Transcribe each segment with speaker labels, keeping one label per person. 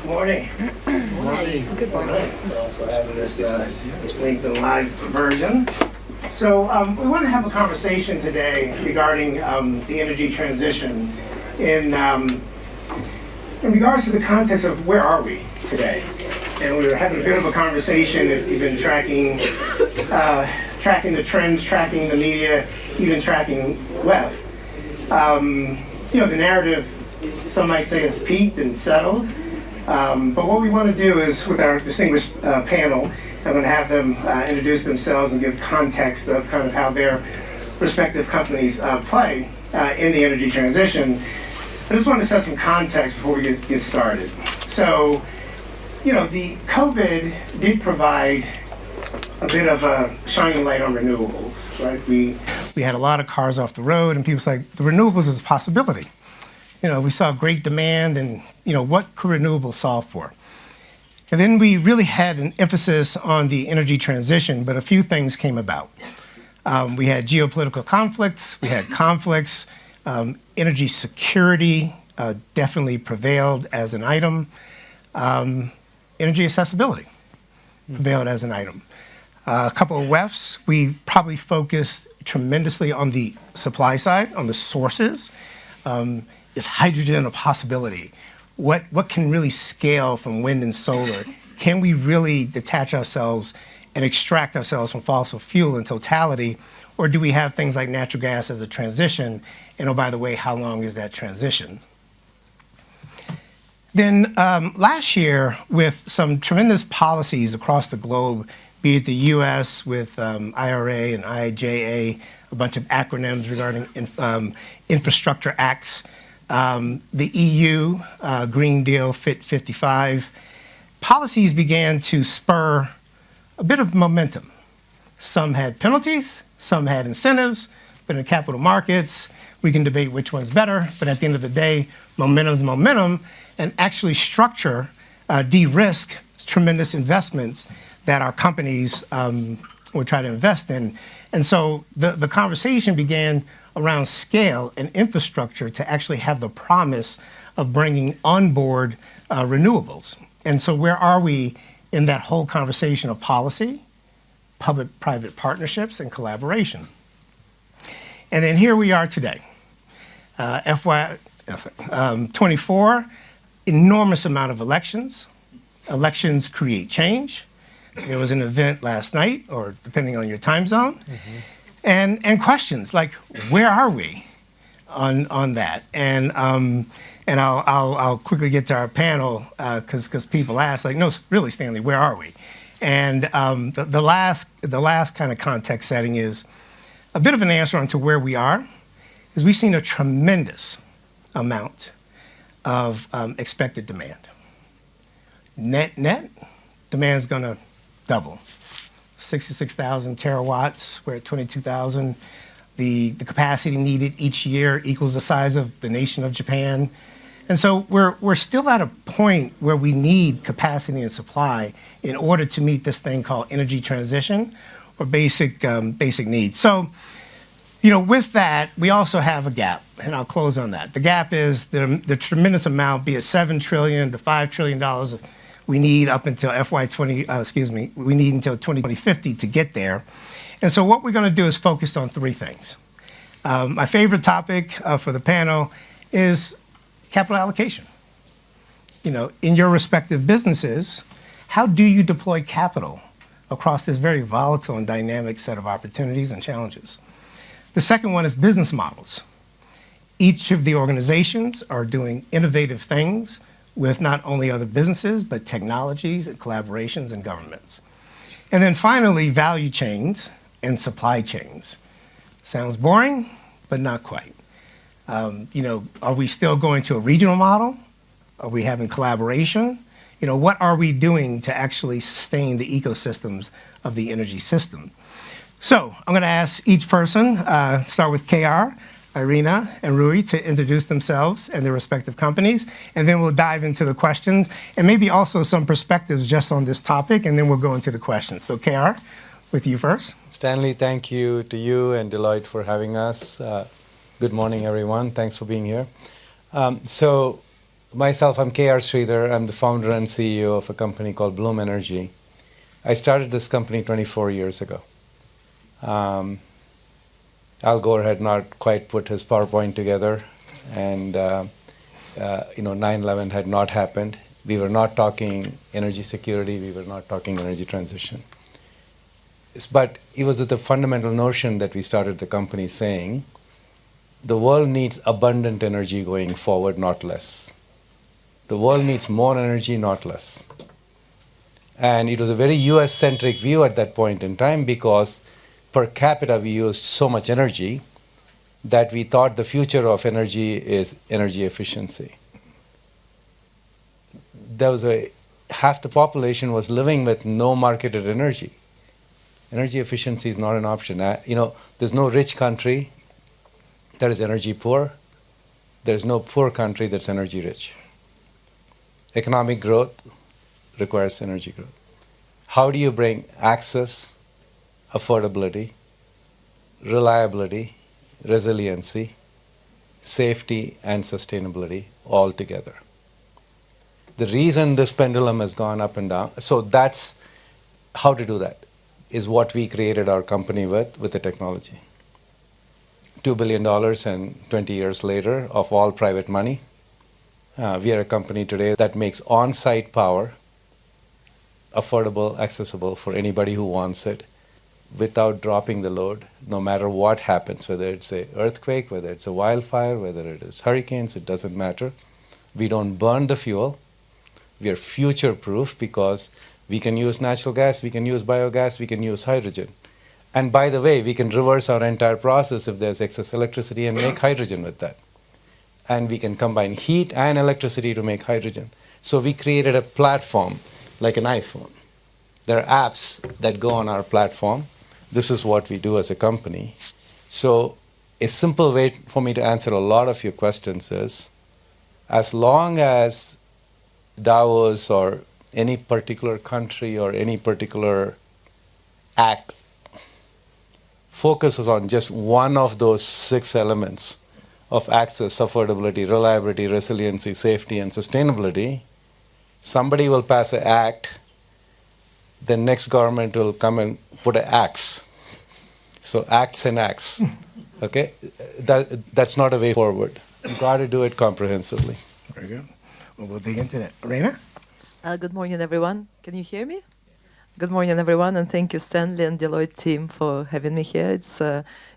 Speaker 1: Morning.
Speaker 2: Morning.
Speaker 3: Good morning.
Speaker 1: We're also having this LinkedIn Live version. So we want to have a conversation today regarding the energy transition in regards to the context of where are we today. And we were having a bit of a conversation if you've been tracking the trends, tracking the media, even tracking left. The narrative, some might say, has peaked and settled. But what we want to do is, with our distinguished panel, I'm going to have them introduce themselves and give context of kind of how their respective companies play in the energy transition. I just want to set some context before we get started. So, the COVID did provide a bit of a shining light on renewables, right? We had a lot of cars off the road, and people was like, the renewables is a possibility. We saw great demand, and what could renewables solve for? And then we really had an emphasis on the energy transition, but a few things came about. We had geopolitical conflicts, energy security definitely prevailed as an item. Energy accessibility prevailed as an item. A couple of WEFs, we probably focused tremendously on the supply side, on the sources. Is hydrogen a possibility? What can really scale from wind and solar? Can we really detach ourselves and extract ourselves from fossil fuel in totality? Or do we have things like natural gas as a transition? And oh, by the way, how long is that transition? Then last year, with some tremendous policies across the globe, be it the US with IRA and IIJA, a bunch of acronyms regarding infrastructure acts, the EU, Green Deal, Fit 55, policies began to spur a bit of momentum. Some had penalties, some had incentives, but in capital markets, we can debate which one's better, but at the end of the day, momentum's momentum, and actually structure, de-risk tremendous investments that our companies would try to invest in. And so the conversation began around scale and infrastructure to actually have the promise of bringing on board renewables. And so where are we in that whole conversation of policy, public-private partnerships, and collaboration? And then here we are today. FY 24, enormous amount of elections. Elections create change. There was an event last night, or depending on your time zone, and questions like, where are we on that? And I'll quickly get to our panel because people ask, like, no, really, Stanley, where are we? And the last kind of context setting is a bit of an answer onto where we are, is we've seen a tremendous amount of expected demand. Net demand is going to double. 66,000 terawatts, we're at 22,000. The capacity needed each year equals the size of the nation of Japan. And so we're still at a point where we need capacity and supply in order to meet this thing called energy transition or basic needs. So, with that, we also have a gap, and I'll close on that. The gap is the tremendous amount, be it $7 trillion to $5 trillion we need up until we need until 2050 to get there. And so what we're going to do is focus on three things. My favorite topic for the panel is capital allocation. In your respective businesses, how do you deploy capital across this very volatile and dynamic set of opportunities and challenges? The second one is business models. Each of the organizations are doing innovative things with not only other businesses, but technologies and collaborations and governments. And then finally, value chains and supply chains. Sounds boring, but not quite. Are we still going to a regional model? Are we having collaboration? What are we doing to actually sustain the ecosystems of the energy system? So I'm going to ask each person, start with KR, Irina, and Rui, to introduce themselves and their respective companies, and then we'll dive into the questions and maybe also some perspectives just on this topic, and then we'll go into the questions. So KR, with you first.
Speaker 2: Stanley, thank you to you and Deloitte for having us. Good morning, everyone. Thanks for being here. So Myself, I'm K.R. Sridhar. I'm the founder and CEO of a company called Bloom Energy. I started this company 24 years ago. Al Gore had not quite put his PowerPoint together, and 9/11 had not happened. We were not talking energy security. We were not talking energy transition. But it was with the fundamental notion that we started the company saying, the world needs abundant energy going forward, not less. The world needs more energy, not less. And it was a very US-centric view at that point in time because per capita we used so much energy that we thought the future of energy is energy efficiency. Half the population was living with no marketed energy. Energy efficiency is not an option. There's no rich country that is energy poor. There's no poor country that's energy rich. Economic growth requires energy growth. How do you bring access, affordability, reliability, resiliency, safety, and sustainability all together? The reason this pendulum has gone up and down, so that's how to do that, is what we created our company with the technology. $2 billion and 20 years later of all private money. We are a company today that makes on-site power affordable, accessible for anybody who wants it without dropping the load, no matter what happens, whether it's an earthquake, whether it's a wildfire, whether it is hurricanes, it doesn't matter. We don't burn the fuel. We are future-proof because we can use natural gas, we can use biogas, we can use hydrogen. And by the way, we can reverse our entire process if there's excess electricity and make hydrogen with that. And we can combine heat and electricity to make hydrogen. So we created a platform like an iPhone. There are apps that go on our platform. This is what we do as a company. So a simple way for me to answer a lot of your questions is, as long as Davos or any particular country or any particular act focuses on just one of those 6 elements of access, affordability, reliability, resiliency, safety, and sustainability, somebody will pass an act, the next government will come and put an axe. So acts and acts, okay? That's not a way forward. You've got to do it comprehensively.
Speaker 1: Very good. Well, we'll dig into that. Reina?
Speaker 3: Good morning, everyone. Can you hear me? Good morning, everyone, and thank you, Stanley and Deloitte team, for having me here.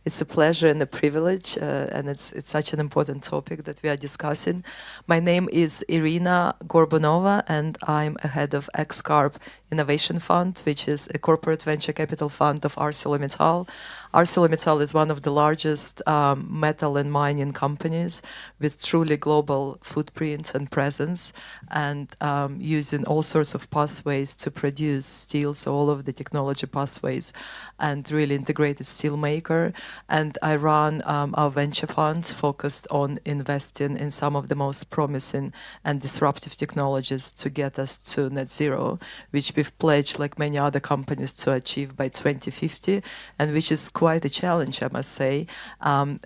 Speaker 3: It's a pleasure and a privilege, and it's such an important topic that we are discussing. My name is Irina Gorbunova, and I'm a head of XCarb Innovation Fund, which is a corporate venture capital fund of ArcelorMittal. ArcelorMittal is one of the largest metal and mining companies with truly global footprint and presence, and using all sorts of pathways to produce steel, so all of the technology pathways, and really integrated steel maker. And I run our venture fund focused on investing in some of the most promising and disruptive technologies to get us to net zero, which we've pledged, like many other companies, to achieve by 2050, and which is quite a challenge, I must say. And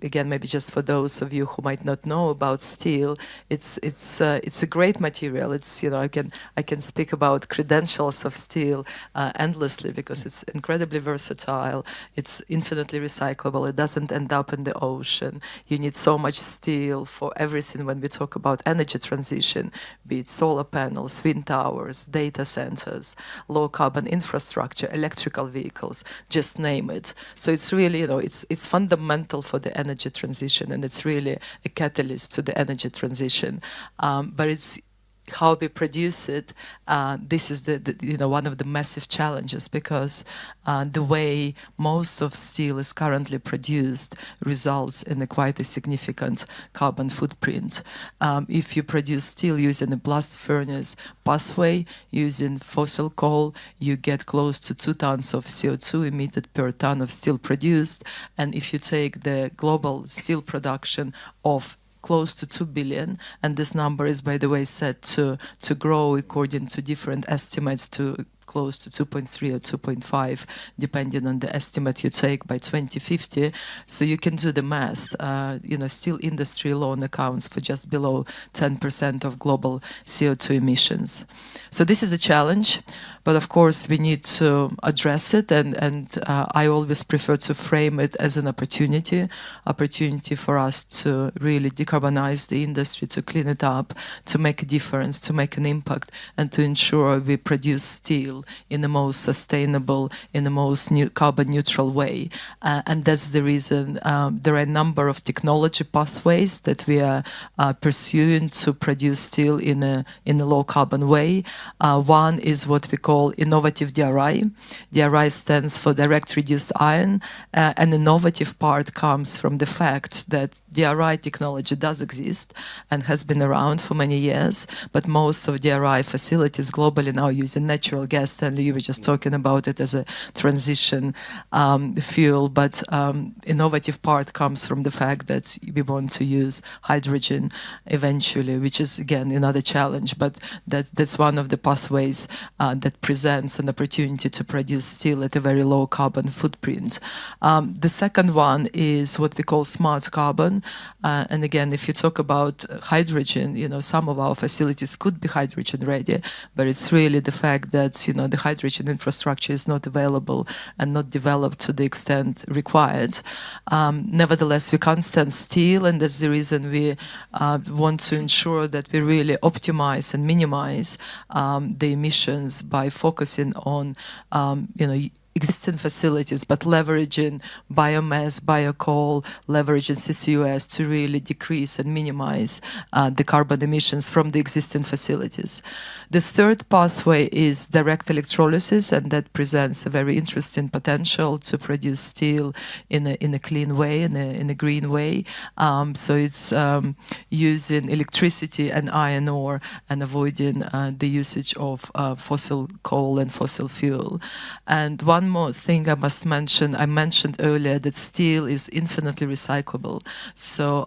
Speaker 3: again, maybe just for those of you who might not know about steel, it's a great material. I can speak about credentials of steel endlessly because it's incredibly versatile. It's infinitely recyclable. It doesn't end up in the ocean. You need so much steel for everything when we talk about energy transition, be it solar panels, wind towers, data centers, low carbon infrastructure, electrical vehicles, just name it. So it's really, it's fundamental for the energy transition, and it's really a catalyst to the energy transition. But it's how we produce it. This is one of the massive challenges, because the way most of steel is currently produced results in quite a significant carbon footprint. If you produce steel using a blast furnace pathway, using fossil coal, you get close to 2 tons of CO2 emitted per ton of steel produced. And if you take the global steel production of close to 2 billion, and this number is, by the way, set to grow according to different estimates to close to 2.3 or 2.5, depending on the estimate you take by 2050. So you can do the math. Steel industry alone accounts for just below 10% of global CO2 emissions. So this is a challenge, but of course we need to address it, and I always prefer to frame it as an opportunity for us to really decarbonize the industry, to clean it up, to make a difference, to make an impact, and to ensure we produce steel in the most sustainable, in the most carbon neutral way. And that's the reason there are a number of technology pathways that we are pursuing to produce steel in a low carbon way. One is what we call innovative DRI. DRI stands for direct reduced iron. An innovative part comes from the fact that DRI technology does exist and has been around for many years, but most of DRI facilities globally now using natural gas. And you were just talking about it as a transition fuel, but innovative part comes from the fact that we want to use hydrogen eventually, which is again another challenge, but that's one of the pathways that presents an opportunity to produce steel at a very low carbon footprint. The second one is what we call smart carbon. And again, if you talk about hydrogen, some of our facilities could be hydrogen ready, but it's really the fact that, the hydrogen infrastructure is not available and not developed to the extent required. Nevertheless, we can't stand still, and that's the reason we want to ensure that we really optimize and minimize the emissions by focusing on, existing facilities, but leveraging biomass, biocoal, leveraging CCUS to really decrease and minimize the carbon emissions from the existing facilities. The third pathway is direct electrolysis, and that presents a very interesting potential to produce steel in a clean way, in a green way. So it's using electricity and iron ore and avoiding the usage of fossil coal and fossil fuel. And one more thing I must mention, I mentioned earlier that steel is infinitely recyclable. So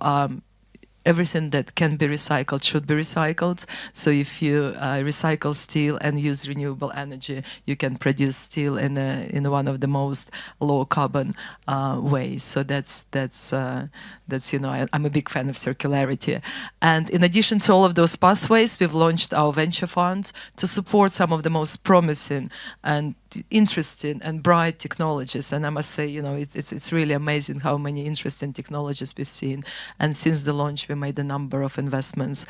Speaker 3: everything that can be recycled should be recycled. So if you recycle steel and use renewable energy, you can produce steel in one of the most low carbon ways. So that's I'm a big fan of circularity. And in addition to all of those pathways, we've launched our venture fund to support some of the most promising and interesting and bright technologies. And I must say, it's really amazing how many interesting technologies we've seen. And since the launch, we made a number of investments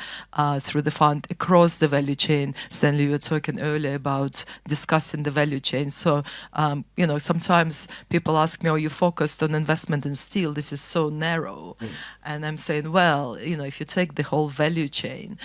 Speaker 3: through the fund across the value chain. Stanley, you were talking earlier about discussing the value chain. So, sometimes people ask me, are you focused on investment in steel? This is so narrow. And I'm saying, well, if you take the whole value chain,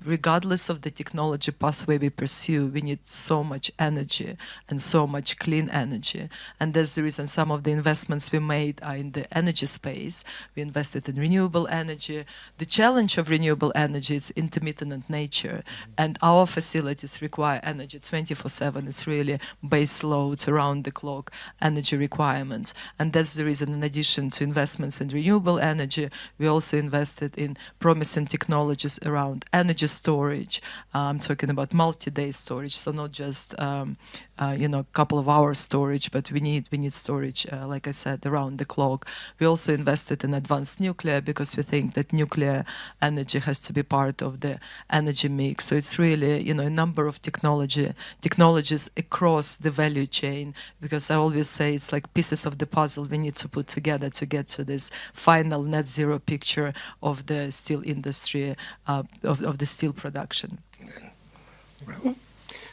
Speaker 3: regardless of the technology pathway we pursue, we need so much energy and so much clean energy. And that's the reason some of the investments we made are in the energy space. We invested in renewable energy. The challenge of renewable energy is intermittent nature. And our facilities require energy 24/7. It's really base loads, around the clock energy requirements. And that's the reason, in addition to investments in renewable energy, we also invested in promising technologies around energy storage. I'm talking about multi-day storage, so not just a couple of hours storage, but we need storage, like I said, around the clock. We also invested in advanced nuclear because we think that nuclear energy has to be part of the energy mix. So it's really, a number of technologies across the value chain, because I always say it's like pieces of the puzzle we need to put together to get to this final net zero picture of the steel industry, of the steel production.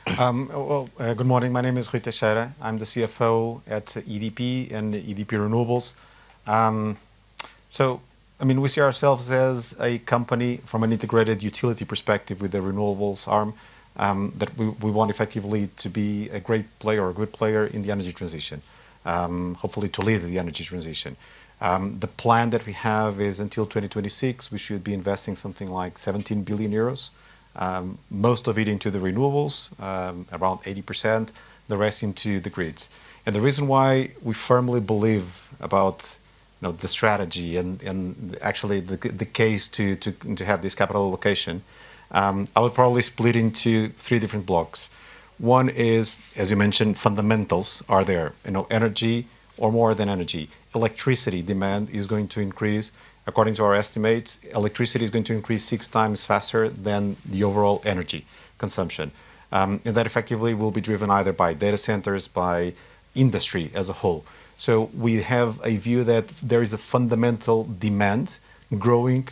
Speaker 4: Good morning. My name is Rui Teixeira. I'm the CFO at EDP and EDP Renewables. We see ourselves as a company from an integrated utility perspective with the renewables arm, that we want effectively to be a great player or a good player in the energy transition, hopefully to lead the energy transition. The plan that we have is until 2026, we should be investing something like 17 billion euros. Most of it into the renewables, around 80%, the rest into the grids. And the reason why we firmly believe about the strategy and actually the case to have this capital allocation, I would probably split into three different blocks. One is, as you mentioned, fundamentals are there. Energy or more than energy. Electricity demand is going to increase. According to our estimates, electricity is going to increase 6 times faster than the overall energy consumption. And that effectively will be driven either by data centers, by industry as a whole. So we have a view that there is a fundamental demand growing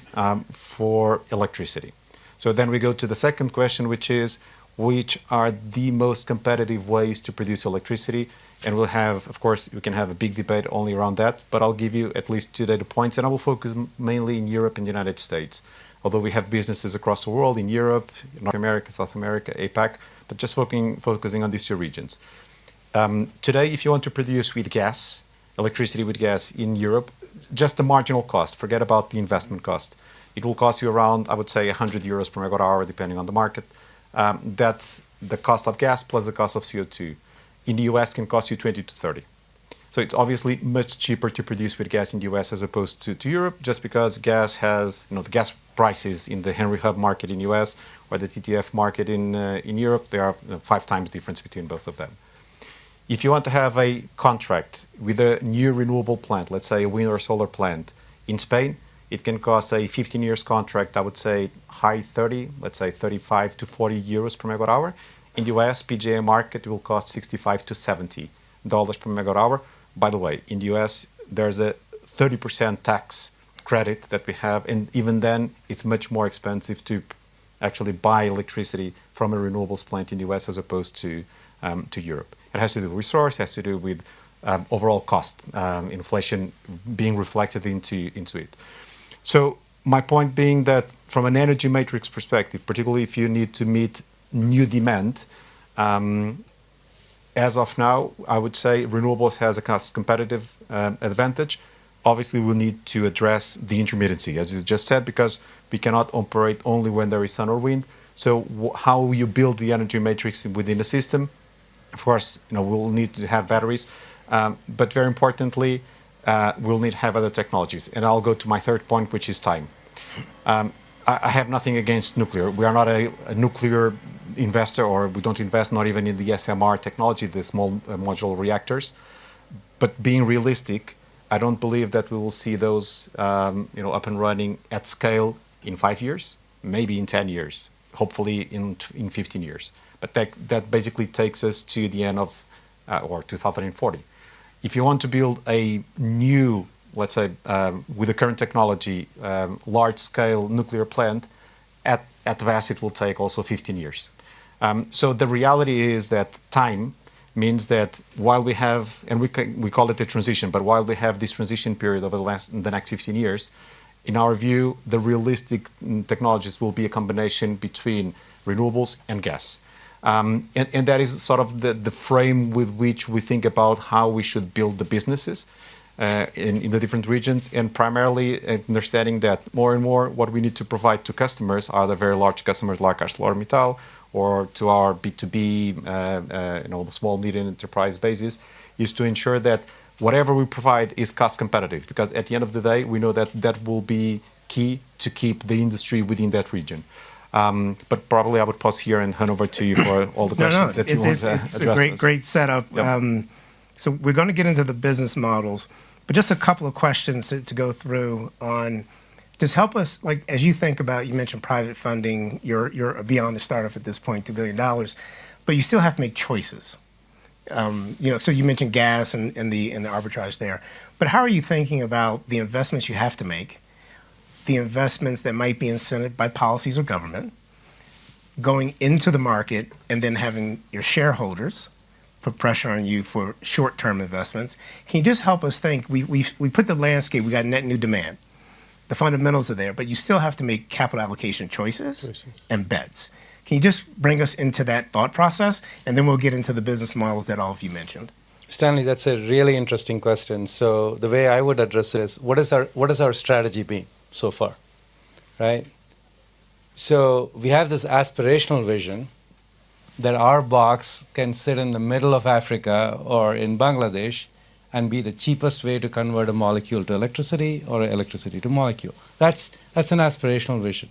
Speaker 4: for electricity. So then we go to the second question, which is, which are the most competitive ways to produce electricity? And we'll have, of course, we can have a big debate only around that, but I'll give you at least 2 data points, and I will focus mainly in Europe and the United States. Although we have businesses across the world, in Europe, North America, South America, APAC, but just focusing on these 2 regions. Today, if you want to produce with gas, electricity with gas in Europe, just the marginal cost, forget about the investment cost. It will cost you around, I would say, 100 euros per megawatt hour, depending on the market. That's the cost of gas plus the cost of CO2. In the US, can cost you 20 to 30. So it's obviously much cheaper to produce with gas in the US as opposed to Europe, just because gas has, the gas prices in the Henry Hub market in US or the TTF market in Europe, there are 5 times difference between both of them. If you want to have a contract with a new renewable plant, let's say a wind or solar plant in Spain, it can cost a 15 years contract, I would say high 30, let's say 35 to 40 euros per megawatt hour. In the US, PGA market will cost 65 to 70 dollars per megawatt hour. By the way, in the US, there's a 30% tax credit that we have, and even then, it's much more expensive to actually buy electricity from a renewables plant in the US as opposed to Europe. It has to do with resource, it has to do with overall cost, inflation being reflected into it. So my point being that from an energy matrix perspective, particularly if you need to meet new demand, as of now, I would say renewables has a cost competitive advantage. Obviously, we'll need to address the intermittency, as you just said, because we cannot operate only when there is sun or wind. So how you build the energy matrix within the system, of course, we'll need to have batteries, but very importantly, we'll need to have other technologies. And I'll go to my third point, which is time. I have nothing against nuclear. We are not a nuclear investor, or we don't invest not even in the SMR technology, the small modular reactors. But being realistic, I don't believe that we will see those up and running at scale in 5 years, maybe in 10 years, hopefully in 15 years. But that basically takes us to the end of, or 2040. If you want to build a new, let's say, with the current technology, large-scale nuclear plant, at best it will take also 15 years. So the reality is that time means that while we have, and we call it a transition, but while we have this transition period over the next 15 years, in our view, the realistic technologies will be a combination between renewables and gas. And that is sort of the frame with which we think about how we should build the businesses in the different regions, and primarily understanding that more and more what we need to provide to customers, are the very large customers like ArcelorMittal, or to our B2B, small, medium enterprise basis, is to ensure that whatever we provide is cost competitive. Because at the end of the day, we know that that will be key to keep the industry within that region. But probably I would pause here and hand over to you for all the questions that you want to address.
Speaker 1: It's a great setup.
Speaker 4: Yep.
Speaker 1: So we're going to get into the business models, but just a couple of questions to go through on. Just help us, like, as you think about, you mentioned private funding, you're beyond the startup at this point, $2 billion, but you still have to make choices. So you mentioned gas and the arbitrage there, but how are you thinking about the investments you have to make, the investments that might be incented by policies or government, going into the market, and then having your shareholders put pressure on you for short-term investments? Can you just help us think? We put the landscape, we got net new demand. The fundamentals are there, but you still have to make capital allocation choices and bets. Can you just bring us into that thought process, and then we'll get into the business models that all of you mentioned?
Speaker 2: Stanley, that's a really interesting question. So the way I would address it is, what is our strategy been so far, right? So we have this aspirational vision that our box can sit in the middle of Africa or in Bangladesh and be the cheapest way to convert a molecule to electricity or electricity to molecule. That's an aspirational vision.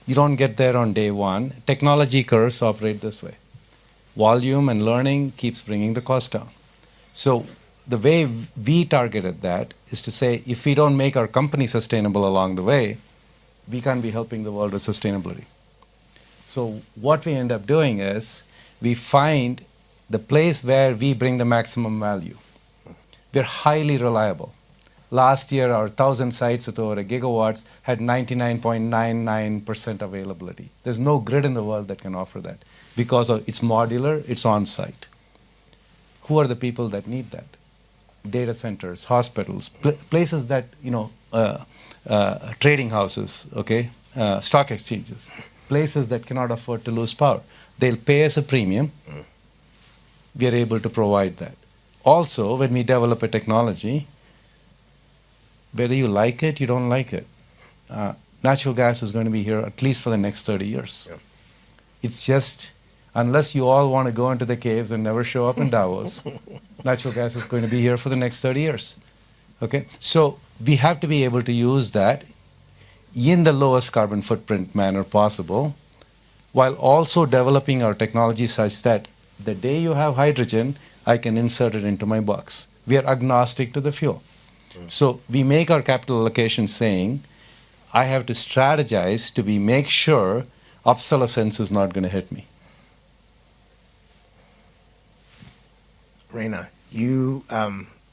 Speaker 2: You don't get there on day one. Technology curves operate this way. volume and learning keeps bringing the cost down. So the way we targeted that is to say, if we don't make our company sustainable along the way, we can't be helping the world with sustainability. So what we end up doing is we find the place where we bring the maximum value. We're highly reliable. Last year, our 1,000 sites with over a gigawatts had 99.99% availability. There's no grid in the world that can offer that because it's modular, it's on-site. Who are the people that need that? Data centers, hospitals, places that, trading houses, okay, stock exchanges, places that cannot afford to lose power. They'll pay us a premium. We are able to provide that. Also, when we develop a technology, whether you like it, you don't like it, natural gas is going to be here at least for the next 30 years. Yeah. It's just, unless you all want to go into the caves and never show up in Davos, natural gas is going to be here for the next 30 years. Okay? So we have to be able to use that in the lowest carbon footprint manner possible, while also developing our technology such that the day you have hydrogen, I can insert it into my box. We are agnostic to the fuel. So we make our capital allocation saying, I have to strategize to make sure obsolescence is not going to hit me.
Speaker 1: Reina, you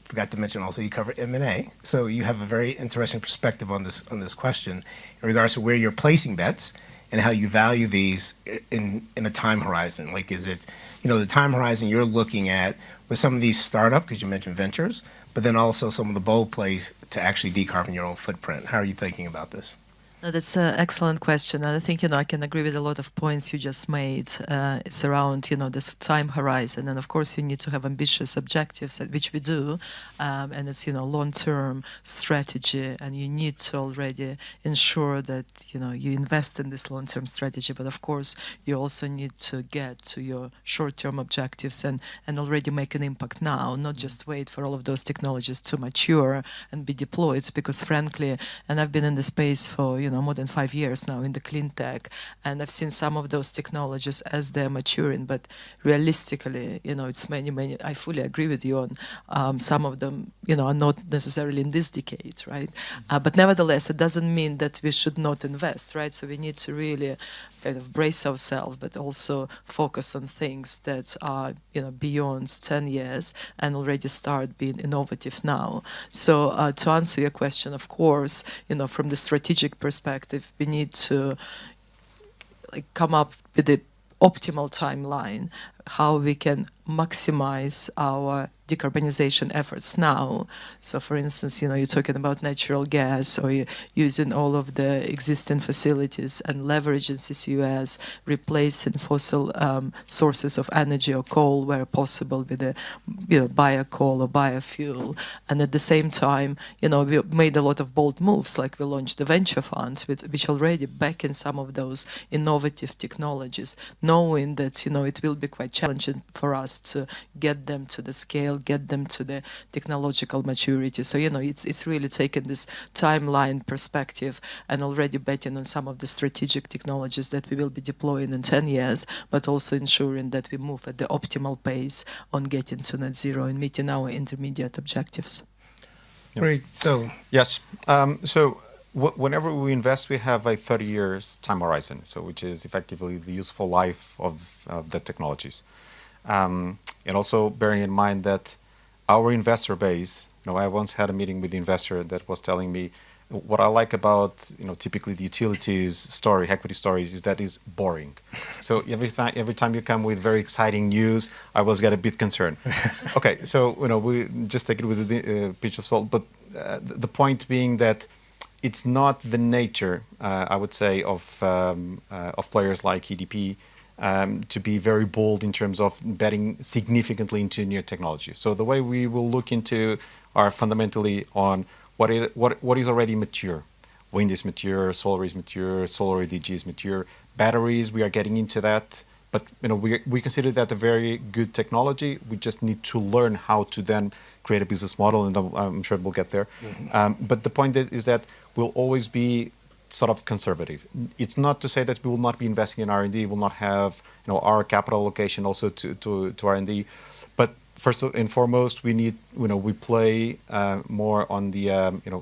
Speaker 1: forgot to mention also you cover M&A, so you have a very interesting perspective on this question in regards to where you're placing bets and how you value these in a time horizon. Like, is it, the time horizon you're looking at with some of these startup, because you mentioned ventures, but then also some of the bold plays to actually decarbon your own footprint. How are you thinking about this?
Speaker 3: No, that's an excellent question. And I think, I can agree with a lot of points you just made. It's around, this time horizon. And of course, you need to have ambitious objectives, which we do. And it's, long-term strategy. And you need to already ensure that, you invest in this long-term strategy. But of course, you also need to get to your short-term objectives and already make an impact now, not just wait for all of those technologies to mature and be deployed. Because frankly, and I've been in the space for, more than 5 years now in the clean tech, and I've seen some of those technologies as they're maturing, but realistically, it's many, I fully agree with you on some of them, are not necessarily in this decade, right? But nevertheless, it doesn't mean that we should not invest, right? So we need to really kind of brace ourselves, but also focus on things that are, beyond 10 years and already start being innovative now. So to answer your question, of course, from the strategic perspective, we need to come up with the optimal timeline, how we can maximize our decarbonization efforts now. So for instance, you're talking about natural gas, or you're using all of the existing facilities and leveraging CCUS, replacing fossil sources of energy or coal where possible with a biocoal or biofuel. And at the same time, we made a lot of bold moves, like we launched the venture funds, which already back in some of those innovative technologies, knowing that it will be quite challenging for us to get them to the scale, get them to the technological maturity. So, it's really taken this timeline perspective and already betting on some of the strategic technologies that we will be deploying in 10 years, but also ensuring that we move at the optimal pace on getting to net zero and meeting our intermediate objectives.
Speaker 1: Great. So,
Speaker 4: yes. Whenever we invest, we have a 30 years time horizon, which is effectively the useful life of the technologies. And also bearing in mind that our investor base, I once had a meeting with the investor that was telling me what I like about, typically the utilities story, equity stories, is that it's boring. So every time you come with very exciting news, I always get a bit concerned. Okay, so, we just take it with a pinch of salt. But the point being that it's not the nature, I would say, of players like EDP to be very bold in terms of betting significantly into new technology. So the way we will look into are fundamentally on what is already mature. Wind is mature, solar EDG is mature. Batteries, we are getting into that. But we consider that a very good technology. We just need to learn how to then create a business model, and I'm sure we'll get there. Mm-hmm. But the point is that we'll always be sort of conservative. It's not to say that we will not be investing in R&D, will not have our capital allocation also to R&D, but first and foremost, we need we play more on the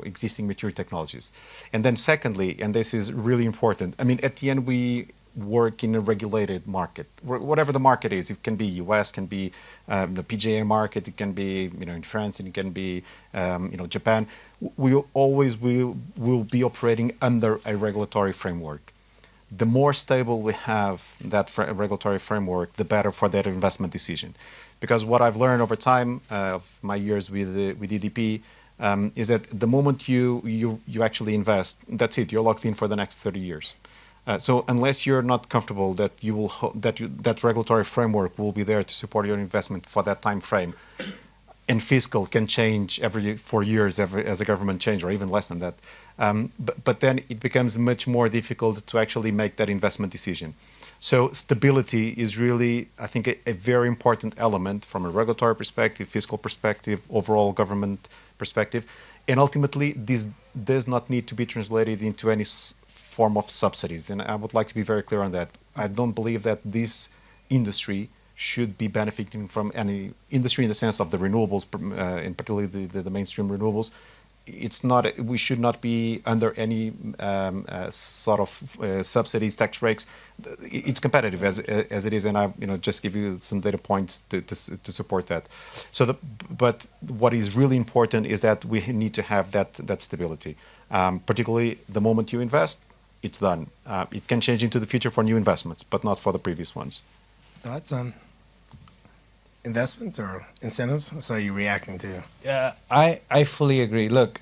Speaker 4: existing mature technologies, and then secondly, and this is really important. I mean, at the end, we work in a regulated market, whatever the market is. It can be US, can be the PGA market, it can be in France, and it can be Japan. We always will be operating under a regulatory framework. The more stable we have that regulatory framework, the better for that investment decision. Because what I've learned over time of my years with EDP is that the moment you actually invest, that's it. You're locked in for the next 30 years. So unless you're not comfortable that that regulatory framework will be there to support your investment for that time frame, and fiscal can change every 4 years as a government change, or even less than that. But then it becomes much more difficult to actually make that investment decision. So stability is really, I think, a very important element from a regulatory perspective, fiscal perspective, overall government perspective. And ultimately, this does not need to be translated into any form of subsidies. And I would like to be very clear on that. I don't believe that this industry should be benefiting from any industry in the sense of the renewables, and particularly the mainstream renewables. It's not. We should not be under any sort of subsidies, tax breaks. It's competitive as it is, and I just give you some data points to support that. So, but what is really important is that we need to have that stability. Particularly the moment you invest, it's done. It can change into the future for new investments, but not for the previous ones.
Speaker 1: Thoughts on investments or incentives? What are you reacting to?
Speaker 2: Yeah, I fully agree. Look,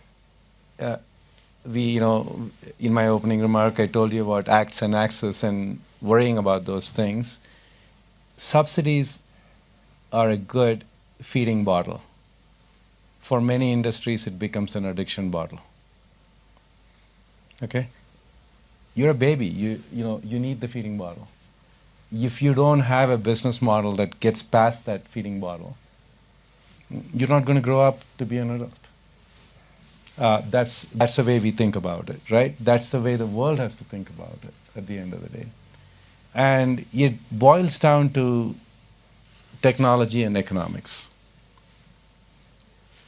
Speaker 2: we in my opening remark, I told you about acts and access and worrying about those things. Subsidies are a good feeding bottle. For many industries, it becomes an addiction bottle. Okay, you're a baby. You need the feeding bottle. If you don't have a business model that gets past that feeding bottle, you're not going to grow up to be an adult. That's the way we think about it, right? That's the way the world has to think about it at the end of the day. And it boils down to technology and economics.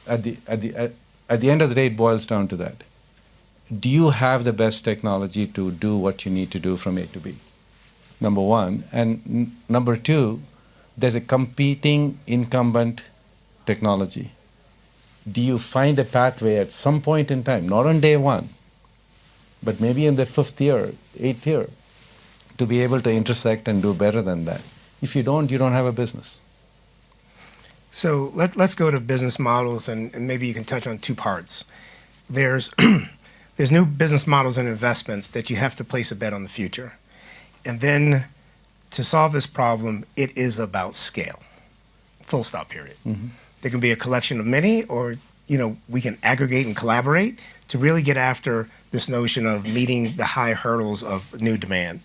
Speaker 2: At the end of the day, it boils down to that. Do you have the best technology to do what you need to do from A to B? Number one. And number two, there's a competing incumbent technology. Do you find a pathway at some point in time, not on day one, but maybe in the 5th year, 8th year, to be able to intersect and do better than that? If you don't have a business.
Speaker 1: So let's go to business models, and maybe you can touch on two parts. There's new business models and investments that you have to place a bet on the future. And then to solve this problem, it is about scale. Full stop, period. Mm-hmm. There can be a collection of many, or we can aggregate and collaborate to really get after this notion of meeting the high hurdles of new demand.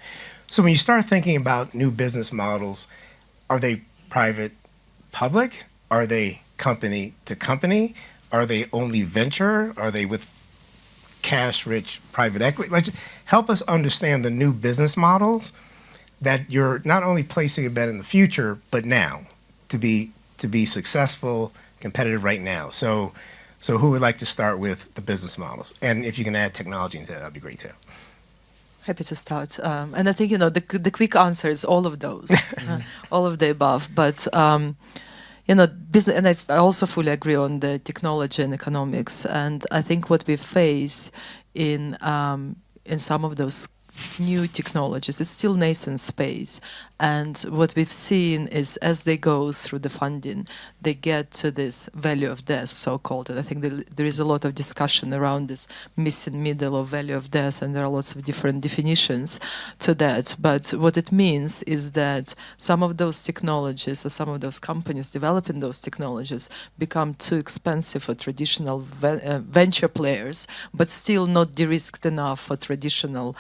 Speaker 1: So when you start thinking about new business models, are they private, public? Are they company to company? Are they only venture? Are they with cash-rich private equity? Like, help us understand the new business models that you're not only placing a bet in the future, but now to be successful, competitive right now. So who would like to start with the business models? And if you can add technology into that, that'd be great too.
Speaker 3: Happy to start. And I think, the quick answer is all of those, all of the above. But, business, and I also fully agree on the technology and economics. And I think what we face in some of those new technologies, it's still nascent space. And what we've seen is as they go through the funding, they get to this value of death, so-called. And I think there is a lot of discussion around this missing middle of value of death, and there are lots of different definitions to that. But what it means is that some of those technologies or some of those companies developing those technologies become too expensive for traditional venture players, but still not de-risked enough for traditional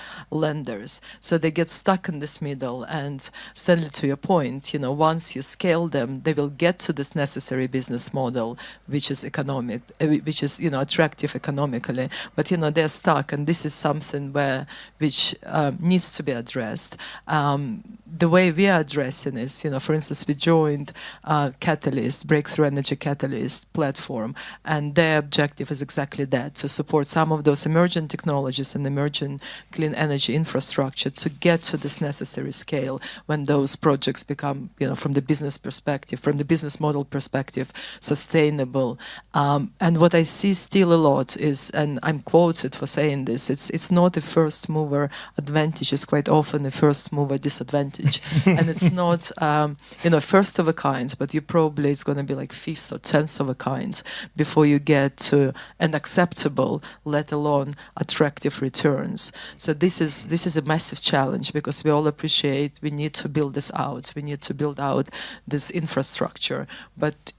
Speaker 3: lenders. So they get stuck in this middle. And Stanley, to your point, once you scale them, they will get to this necessary business model, which is economic, which is attractive economically. But they're stuck, and this is something which needs to be addressed. The way we are addressing is, for instance, we joined Catalyst, Breakthrough Energy Catalyst platform, and their objective is exactly that, to support some of those emerging technologies and emerging clean energy infrastructure to get to this necessary scale when those projects become, from the business perspective, from the business model perspective, sustainable. And what I see still a lot is, and I'm quoted for saying this, it's not a first mover advantage, it's quite often a first mover disadvantage. And it's not, first of a kind, but it's going to be like fifth or tenth of a kind before you get to an acceptable, let alone attractive returns. So this is a massive challenge, because we all appreciate we need to build this out. We need to build out this infrastructure. But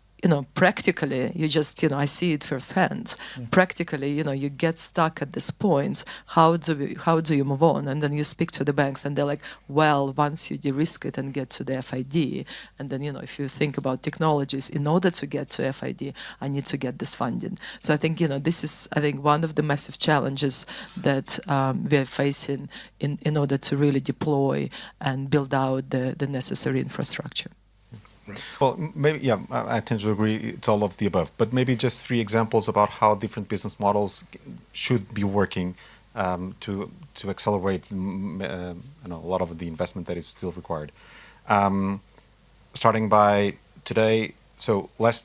Speaker 3: practically, you just, I see it firsthand. Practically, you get stuck at this point. How do you move on? And then you speak to the banks, and they're like, well, once you de-risk it and get to the FID, and then, if you think about technologies, in order to get to FID, I need to get this funding. So I think, this is, one of the massive challenges that we are facing in order to really deploy and build out the necessary infrastructure.
Speaker 4: Well, maybe, yeah, I tend to agree it's all of the above, but maybe just 3 examples about how different business models should be working to accelerate a lot of the investment that is still required. Starting by today, so last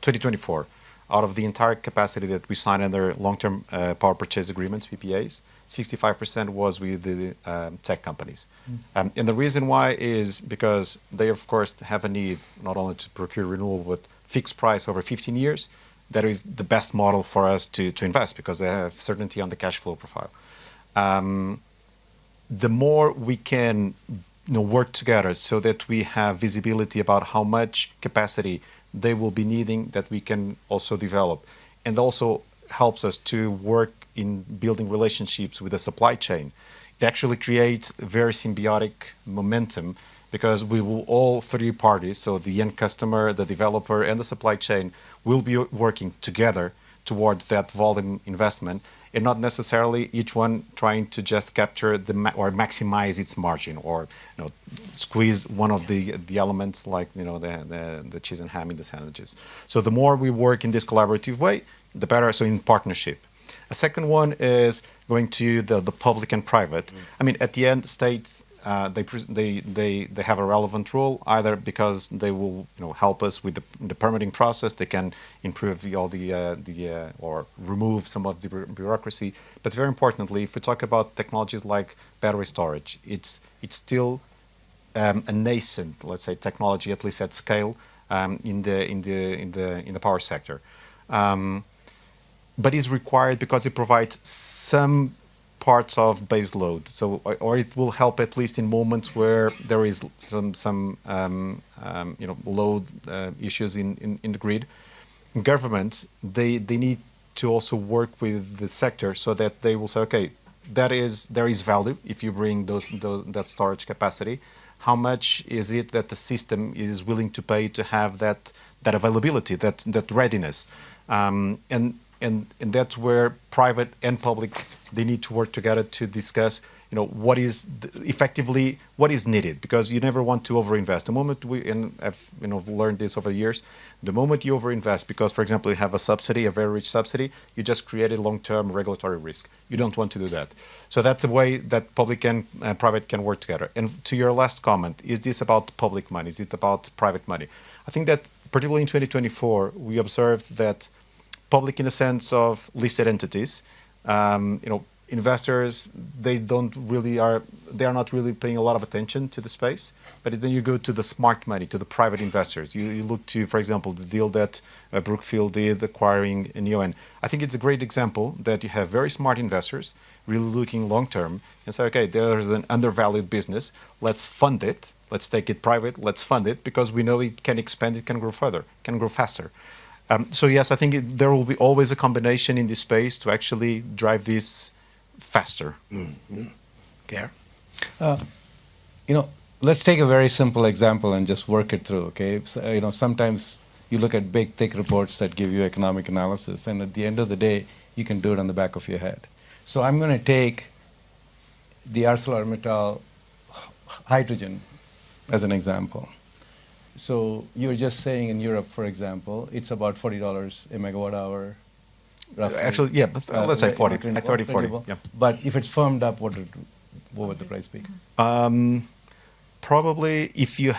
Speaker 4: 2024, out of the entire capacity that we signed under long-term power purchase agreements, PPAs, 65% was with the tech companies. And the reason why is because they, of course, have a need not only to procure renewable, but fixed price over 15 years. That is the best model for us to invest, because they have certainty on the cash flow profile. The more we can work together so that we have visibility about how much capacity they will be needing, that we can also develop, and also helps us to work in building relationships with the supply chain. It actually creates a very symbiotic momentum, because we will all 3 parties, so the end customer, the developer, and the supply chain, will be working together towards that volume investment, and not necessarily each one trying to just capture or maximize its margin, or squeeze one of the elements, like the cheese and ham in the sandwiches. So the more we work in this collaborative way, the better. So in partnership. A second one is going to the public and private. I mean, at the end, states they have a relevant role, either because they will help us with the permitting process. They can improve all the or remove some of the bureaucracy. But very importantly, if we talk about technologies like battery storage, it's still a nascent, let's say, technology, at least at scale, in the power sector. But is required because it provides some parts of base load, so or it will help at least in moments where there is some load issues in the grid. Governments, they need to also work with the sector so that they will say, okay, there is value if you bring that storage capacity. How much is it that the system is willing to pay to have that availability, that readiness, and that's where private and public, they need to work together to discuss, what is effectively what is needed, because you never want to overinvest. The moment I've learned this over the years, the moment you overinvest, because for example you have a subsidy, a very rich subsidy, you just created long-term regulatory risk. You don't want to do that. So that's a way that public and private can work together. And to your last comment, is this about public money? Is it about private money? I think that particularly in 2024, we observed that public in the sense of listed entities, investors, they are not really paying a lot of attention to the space. But then you go to the smart money, to the private investors. You look to, for example, the deal that Brookfield did acquiring Neoen. I think it's a great example that you have very smart investors really looking long term and say, okay, there's an undervalued business. Let's fund it. Let's take it private. Let's fund it, because we know it can expand. It can grow further. Can grow faster. So yes, I think there will be always a combination in this space to actually drive this faster.
Speaker 5: Mm-hmm.
Speaker 1: Care?
Speaker 2: Let's take a very simple example and just work it through, okay? So, sometimes you look at big, thick reports that give you economic analysis, and at the end of the day, you can do it on the back of your head. So I'm going to take the ArcelorMittal hydrogen as an example. So you were just saying in Europe, for example, it's about $40 a megawatt hour. Roughly.
Speaker 4: Actually, yeah, but let's say 40, 30, 40. Yeah.
Speaker 2: But if it's firmed up, what would the price be?
Speaker 4: Probably, if you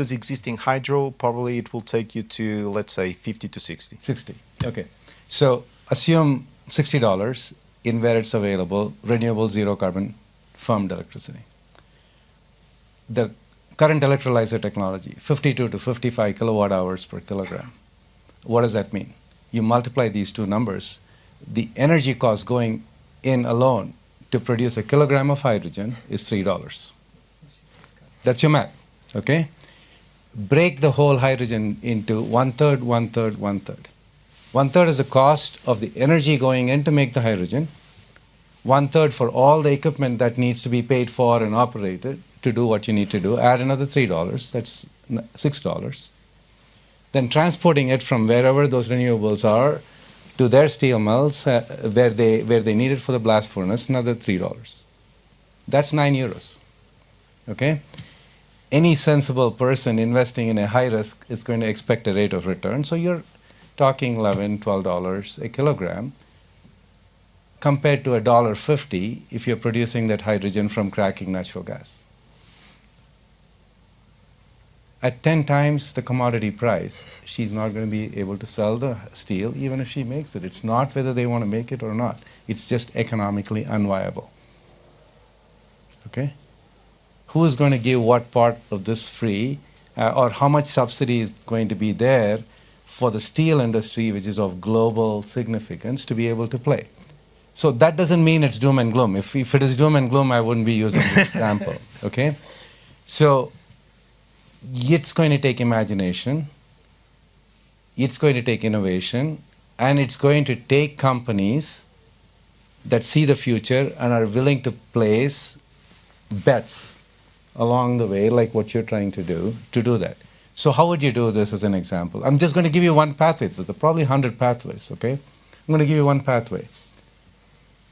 Speaker 4: use existing hydro, probably it will take you to, let's say, 50 to 60.
Speaker 2: 60. Okay. So assume $60 in where it's available, renewable zero carbon firmed electricity. The current electrolyzer technology, 52 to 55 kilowatt hours per kilogram. What does that mean? You multiply these two numbers, the energy cost going in alone to produce a kilogram of hydrogen is $3. That's your math, okay? Break the whole hydrogen into one-third, one-third, one-third. One-third is the cost of the energy going in to make the hydrogen. One-third for all the equipment that needs to be paid for and operated to do what you need to do. Add another $3, that's $6. Then transporting it from wherever those renewables are to their steel mills where they need it for the blast furnace, another $3. That's €9, okay? Any sensible person investing in a high risk is going to expect a rate of return. So you're talking $11, $12 a kilogram compared to $1.50 if you're producing that hydrogen from cracking natural gas. At 10 times the commodity price, she's not going to be able to sell the steel even if she makes it. It's not whether they want to make it or not. It's just economically unviable. Okay? Who is going to give what part of this free, or how much subsidy is going to be there for the steel industry, which is of global significance, to be able to play? So that doesn't mean it's doom and gloom. If it is doom and gloom, I wouldn't be using this example. Okay? So it's going to take imagination, it's going to take innovation, and it's going to take companies that see the future and are willing to place bets along the way, like what you're trying to do that. So how would you do this as an example? I'm just going to give you one pathway. There are probably 100 pathways, okay? I'm going to give you one pathway.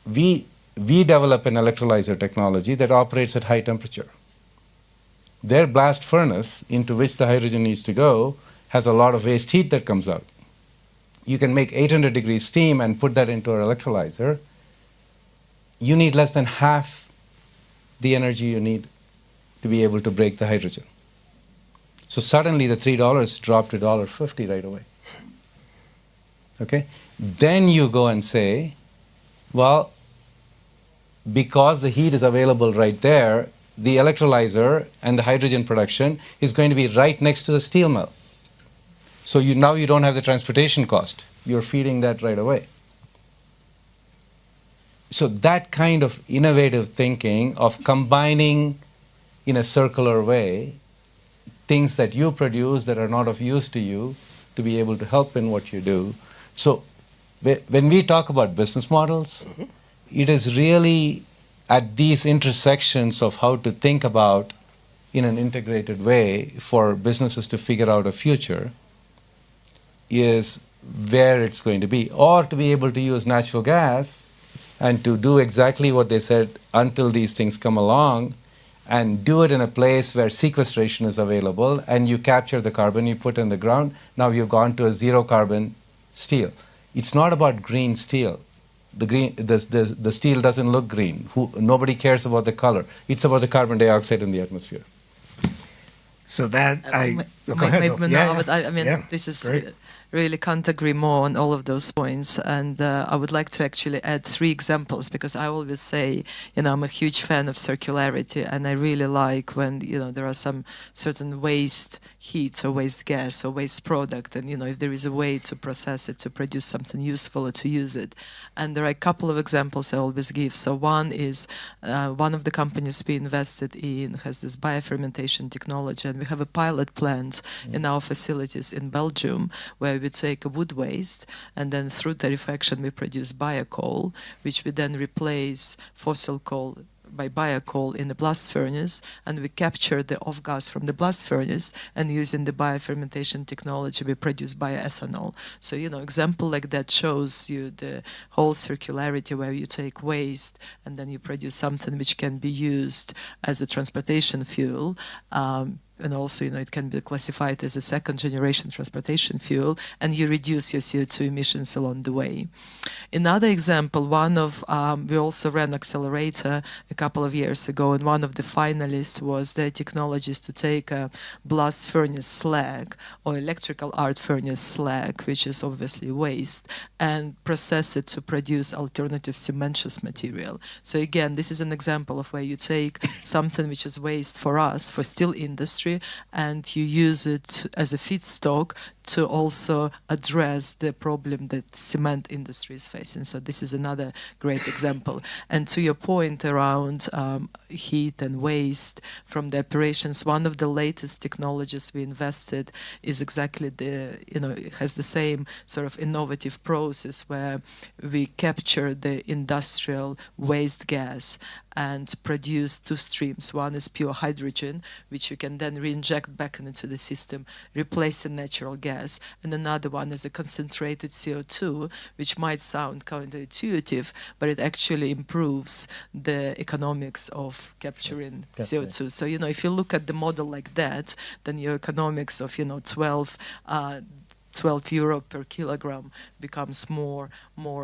Speaker 2: We develop an electrolyzer technology that operates at high temperature. Their blast furnace, into which the hydrogen needs to go, has a lot of waste heat that comes out. You can make 800 degrees steam and put that into our electrolyzer. You need less than half the energy you need to be able to break the hydrogen. So suddenly the $3 dropped to $1.50 right away. Okay? Then you go and say, well, because the heat is available right there, the electrolyzer and the hydrogen production is going to be right next to the steel mill. So now you don't have the transportation cost. You're feeding that right away. So that kind of innovative thinking of combining in a circular way things that you produce that are not of use to you to be able to help in what you do. So when we talk about business models, it is really at these intersections of how to think about in an integrated way for businesses to figure out a future is where it's going to be. Or to be able to use natural gas and to do exactly what they said until these things come along, and do it in a place where sequestration is available and you capture the carbon you put in the ground. Now you've gone to a zero carbon steel. It's not about green steel. The steel doesn't look green. Nobody cares about the color. It's about the carbon dioxide in the atmosphere.
Speaker 1: So that
Speaker 3: This is
Speaker 1: great.
Speaker 3: Really can't agree more on all of those points. And I would like to actually add 3 examples, because I always say, I'm a huge fan of circularity, and I really like when, there are some certain waste heat or waste gas or waste product, and, if there is a way to process it, to produce something useful or to use it. And there are a couple of examples I always give. So one is one of the companies we invested in has this biofermentation technology, and we have a pilot plant in our facilities in Belgium where we take a wood waste, and then through torrefaction we produce biocoal, which we then replace fossil coal by biocoal in the blast furnace, and we capture the off gas from the blast furnace, and using the biofermentation technology, we produce bioethanol. So, example like that shows you the whole circularity where you take waste and then you produce something which can be used as a transportation fuel. And also, it can be classified as a second-generation transportation fuel, and you reduce your CO2 emissions along the way. Another example, we also ran accelerator a couple of years ago, and one of the finalists was the technologies to take a blast furnace slag or electrical arc furnace slag, which is obviously waste, and process it to produce alternative cementitious material. So again, this is an example of where you take something which is waste for us, for steel industry, and you use it as a feedstock to also address the problem that cement industry is facing. So this is another great example. And to your point around heat and waste from the operations, one of the latest technologies we invested is exactly it has the same sort of innovative process where we capture the industrial waste gas and produce two streams. One is pure hydrogen, which you can then re-inject back into the system, replacing natural gas. And another one is a concentrated CO2, which might sound counterintuitive, but it actually improves the economics of capturing CO2. So, if you look at the model like that, then your economics of, 12 euro per kilogram becomes more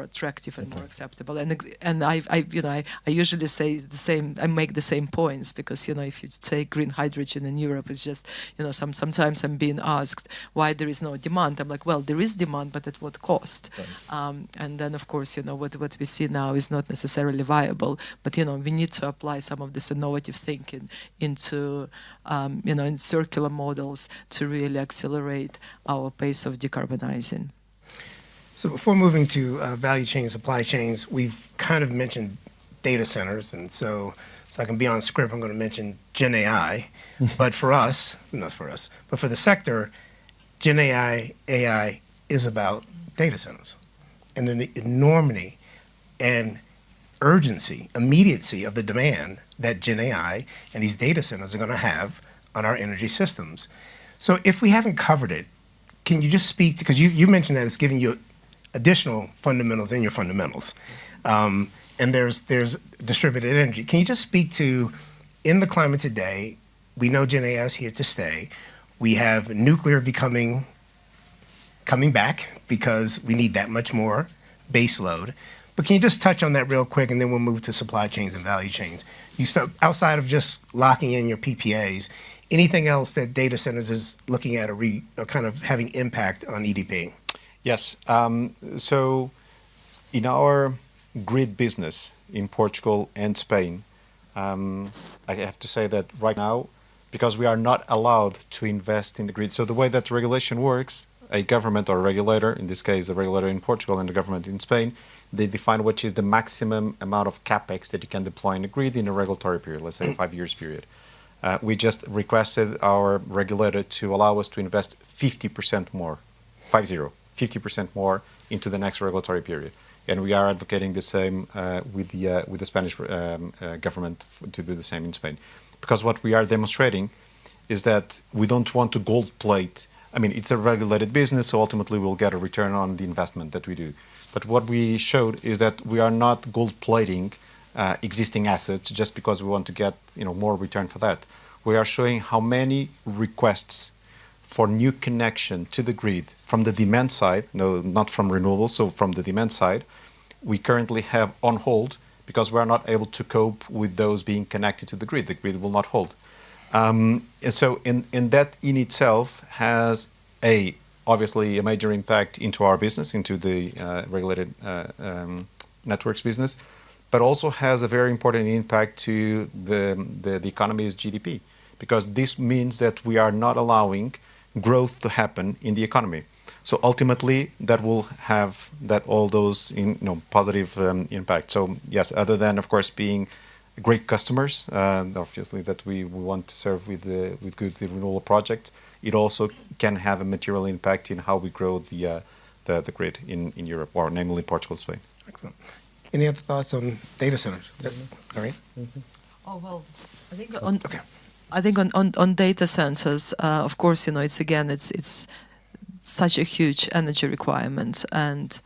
Speaker 3: attractive and more acceptable. And I usually say the same. I make the same points because if you take green hydrogen in Europe, it's just sometimes I'm being asked why there is no demand. I'm like, well, there is demand, but at what cost?
Speaker 2: Yes.
Speaker 3: And then of course what we see now is not necessarily viable. But we need to apply some of this innovative thinking into in circular models to really accelerate our pace of decarbonizing.
Speaker 1: So before moving to value chains, supply chains, we've kind of mentioned data centers, and so I can be on script, I'm going to mention Gen AI, but for us, not for us, but for the sector, Gen AI is about data centers and the enormity and urgency, immediacy of the demand that Gen AI and these data centers are going to have on our energy systems. So if we haven't covered it, can you just speak to, because you mentioned that it's giving you additional fundamentals in your fundamentals, and there's distributed energy. Can you just speak to, in the climate today, we know Gen AI is here to stay. We have nuclear coming back because we need that much more base load. But can you just touch on that real quick, and then we'll move to supply chains and value chains. You start, outside of just locking in your PPAs, anything else that data centers is looking at or kind of having impact on EDP?
Speaker 4: Yes. So in our grid business in Portugal and Spain, I have to say that right now, because we are not allowed to invest in the grid. So the way that the regulation works, a government or a regulator, in this case the regulator in Portugal and the government in Spain, they define what is the maximum amount of capex that you can deploy in the grid in a regulatory period, let's say a 5 years period. We just requested our regulator to allow us to invest 50% more, 50% more into the next regulatory period. And we are advocating the same with the Spanish government to do the same in Spain. Because what we are demonstrating is that we don't want to gold plate. I mean, it's a regulated business, so ultimately we'll get a return on the investment that we do. But what we showed is that we are not gold plating existing assets just because we want to get more return for that. We are showing how many requests for new connection to the grid from the demand side, no, not from renewables, so from the demand side, we currently have on hold because we are not able to cope with those being connected to the grid. The grid will not hold. And so in that in itself has obviously a major impact into our business, into the regulated networks business, but also has a very important impact to the economy's GDP, because this means that we are not allowing growth to happen in the economy. So ultimately, that will have all those positive impact. So yes, other than of course being great customers, obviously that we want to serve with good renewable projects, it also can have a material impact in how we grow the grid in Europe, or namely Portugal, Spain.
Speaker 1: Excellent. Any other thoughts on data centers? All right.
Speaker 3: Oh, well, I think on data centers, of course, it's such a huge energy requirement, and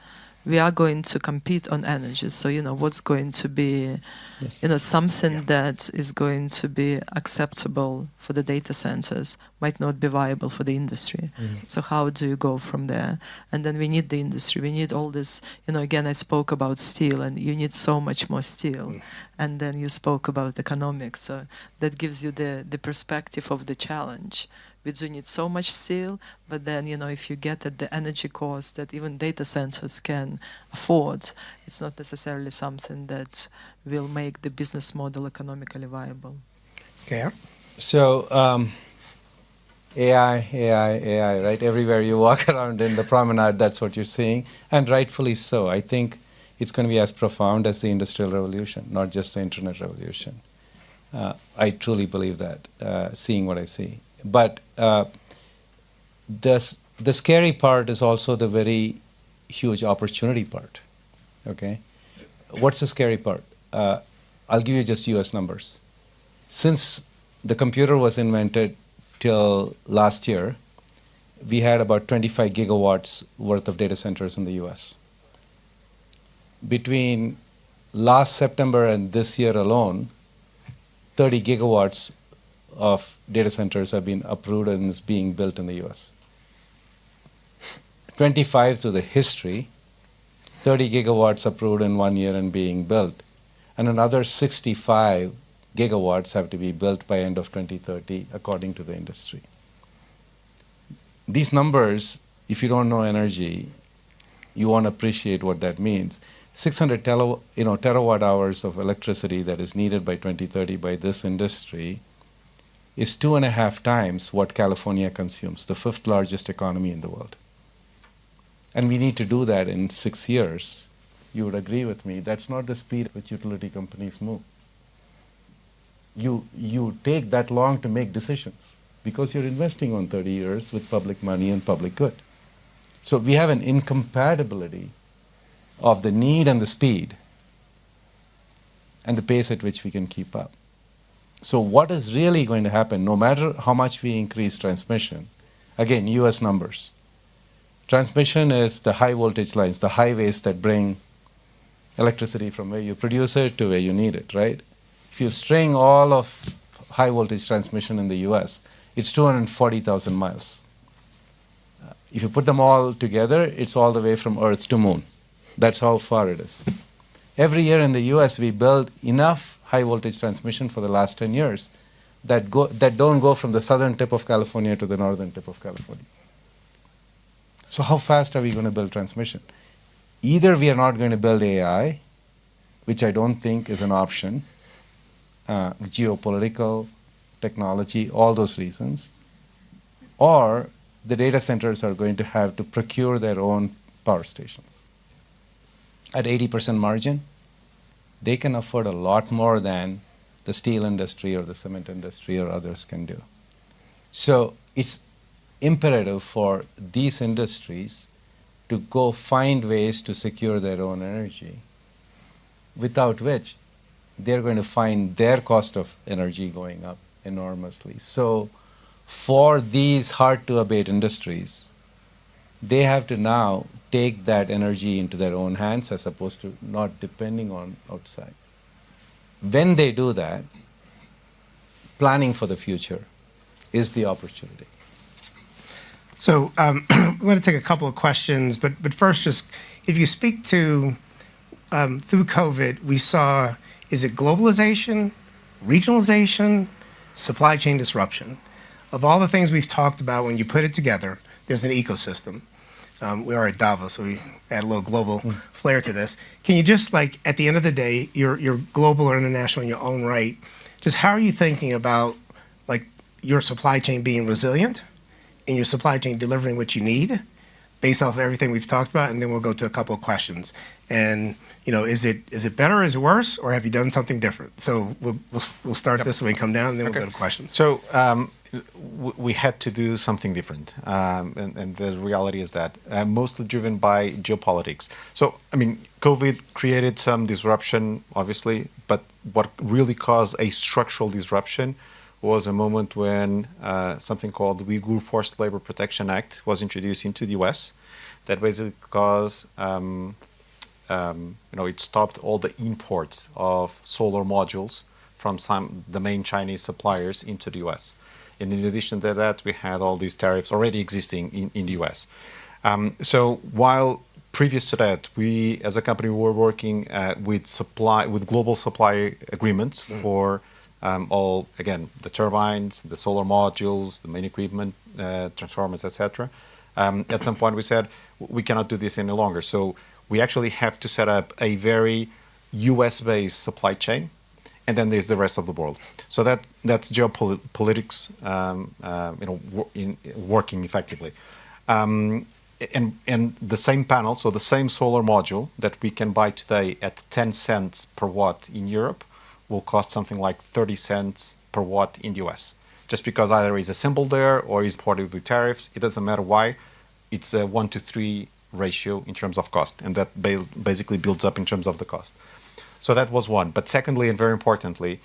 Speaker 3: we are going to compete on energy. So, what's going to be, something that is going to be acceptable for the data centers might not be viable for the industry. So how do you go from there? And then we need the industry. We need all this, again, I spoke about steel, and you need so much more steel. And then you spoke about economics. So that gives you the perspective of the challenge. We do need so much steel, but then, if you get at the energy cost that even data centers can afford, it's not necessarily something that will make the business model economically viable.
Speaker 1: Okay.
Speaker 2: So AI, right? Everywhere you walk around in the promenade, that's what you're seeing, and rightfully so. I think it's going to be as profound as the Industrial Revolution, not just the Internet Revolution. I truly believe that, seeing what I see. But the scary part is also the very huge opportunity part. Okay, what's the scary part? I'll give you just U.S. numbers. Since the computer was invented till last year, we had about 25 gigawatts worth of data centers in the U.S. Between last September and this year alone, 30 gigawatts of data centers have been approved and is being built in the US. 25 to the history, 30 gigawatts approved in 1 year and being built, and another 65 gigawatts have to be built by end of 2030 according to the industry. These numbers, if you don't know energy, you won't appreciate what that means. 600 terawatt hours of electricity that is needed by 2030 by this industry is 2.5 times what California consumes, the 5th largest economy in the world. And we need to do that in 6 years. You would agree with me, that's not the speed at which utility companies move. You take that long to make decisions because you're investing on 30 years with public money and public good. So we have an incompatibility of the need and the speed and the pace at which we can keep up. So what is really going to happen, no matter how much we increase transmission, again, US numbers. Transmission is the high voltage lines, the highways that bring electricity from where you produce it to where you need it, right? If you string all of high voltage transmission in the US, it's 240,000 miles. If you put them all together, it's all the way from Earth to Moon. That's how far it is. Every year in the US, we build enough high voltage transmission for the last 10 years that don't go from the southern tip of California to the northern tip of California. So how fast are we going to build transmission? Either we are not going to build AI, which I don't think is an option, geopolitical, technology, all those reasons, or the data centers are going to have to procure their own power stations. At 80% margin, they can afford a lot more than the steel industry or the cement industry or others can do. So it's imperative for these industries to go find ways to secure their own energy, without which they're going to find their cost of energy going up enormously. So for these hard-to-abate industries, they have to now take that energy into their own hands as opposed to not depending on outside. When they do that, planning for the future is the opportunity.
Speaker 1: So I'm going to take a couple of questions, but first, just if you speak to through COVID, we saw, is it globalization, regionalization, supply chain disruption? Of all the things we've talked about, when you put it together, there's an ecosystem. We are at Davos, so we add a little global flair to this. Can you just, like, at the end of the day, you're global or international in your own right, just how are you thinking about, like, your supply chain being resilient and your supply chain delivering what you need, based off of everything we've talked about, and then we'll go to a couple of questions. And is it better, or is it worse, or have you done something different? So we'll start this way and come down, and then we'll go to questions.
Speaker 4: So we had to do something different, and the reality is that mostly driven by geopolitics. So I mean, COVID created some disruption, obviously, but what really caused a structural disruption was a moment when something called the Uyghur Forced Labor Protection Act was introduced into the U.S. That basically caused it stopped all the imports of solar modules from the main Chinese suppliers into the U.S. And in addition to that, we had all these tariffs already existing in the U.S. So while previous to that, we as a company were working with global supply agreements for all, again, the turbines, the solar modules, the main equipment, transformers, etc. At some point, we said we cannot do this any longer. So we actually have to set up a very U.S.-based supply chain, and then there's the rest of the world. So that's geopolitics, working effectively. And the same panel, so the same solar module that we can buy today at 10 cents per watt in Europe will cost something like 30 cents per watt in the US. Just because either is assembled there or is imported with tariffs, it doesn't matter why. It's a 1-to-3 ratio in terms of cost, and that basically builds up in terms of the cost. So that was one. But secondly, and very importantly,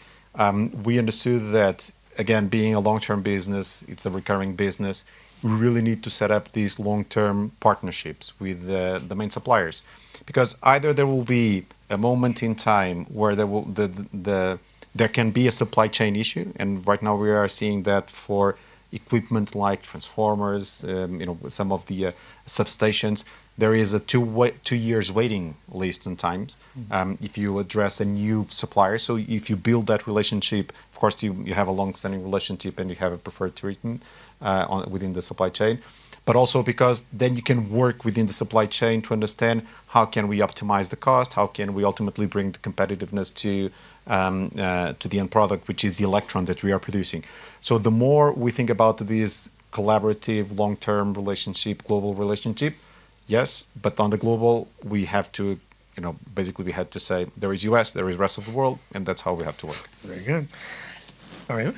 Speaker 4: we understood that, again, being a long-term business, it's a recurring business, we really need to set up these long-term partnerships with the main suppliers. Because either there will be a moment in time where there can be a supply chain issue, and right now we are seeing that for equipment like transformers, some of the substations, there is a 2 years waiting list sometimes if you address a new supplier. So if you build that relationship, of course you have a long-standing relationship and you have a preferred treatment within the supply chain. But also because then you can work within the supply chain to understand how can we optimize the cost, how can we ultimately bring the competitiveness to the end product, which is the electron that we are producing. So the more we think about this collaborative, long-term relationship, global relationship, yes, but on the global, we have to, basically we had to say there is US, there is rest of the world, and that's how we have to work.
Speaker 1: Very good. All right.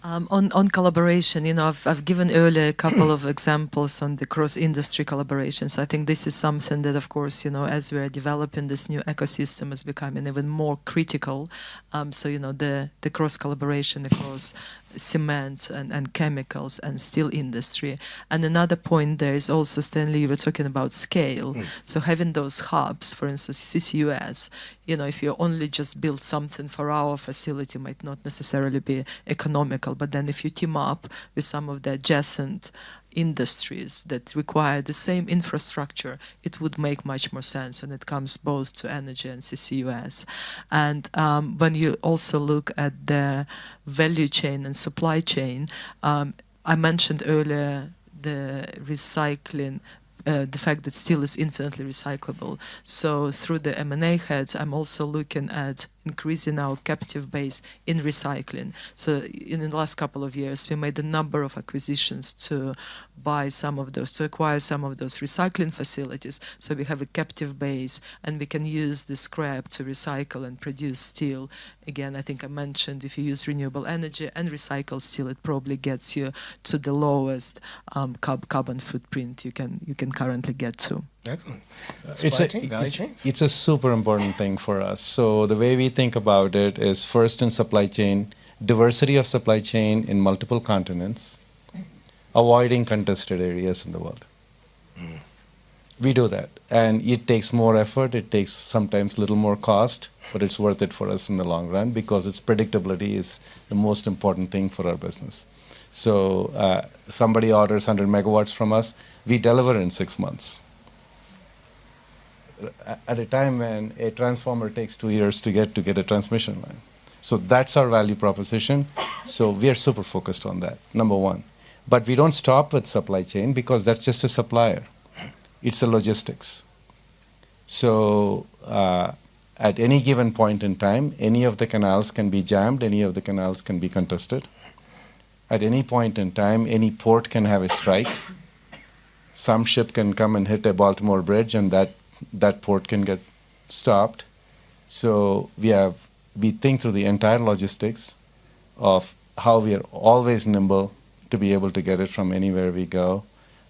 Speaker 3: On collaboration, I've given earlier a couple of examples on the cross-industry collaboration. So I think this is something that, of course, as we are developing this new ecosystem is becoming even more critical. The cross-collaboration across cement and chemicals and steel industry. And another point there is also, Stanley, you were talking about scale. So having those hubs, for instance, CCUS, if you only just build something for our facility might not necessarily be economical, but then if you team up with some of the adjacent industries that require the same infrastructure, it would make much more sense, and it comes both to energy and CCUS. And when you also look at the value chain and supply chain, I mentioned earlier the recycling, the fact that steel is infinitely recyclable. So through the M&A heads, I'm also looking at increasing our captive base in recycling. So in the last couple of years, we made a number of acquisitions to acquire some of those recycling facilities. So we have a captive base, and we can use the scrap to recycle and produce steel. Again, I think I mentioned if you use renewable energy and recycle steel, it probably gets you to the lowest carbon footprint you can currently get to.
Speaker 1: Excellent.
Speaker 2: It's a super important thing for us. So the way we think about it is first in supply chain, diversity of supply chain in multiple continents, avoiding contested areas in the world. We do that. And it takes more effort. It takes sometimes a little more cost, but it's worth it for us in the long run because its predictability is the most important thing for our business. So somebody orders 100 megawatts from us, we deliver in 6 months. At a time when a transformer takes 2 years to get a transmission line. So that's our value proposition. So we are super focused on that, number one. But we don't stop with supply chain because that's just a supplier. It's a logistics. So at any given point in time, any of the canals can be jammed, any of the canals can be contested. At any point in time, any port can have a strike. some ship can come and hit a Baltimore bridge, and that port can get stopped. So we think through the entire logistics of how we are always nimble to be able to get it from anywhere we go.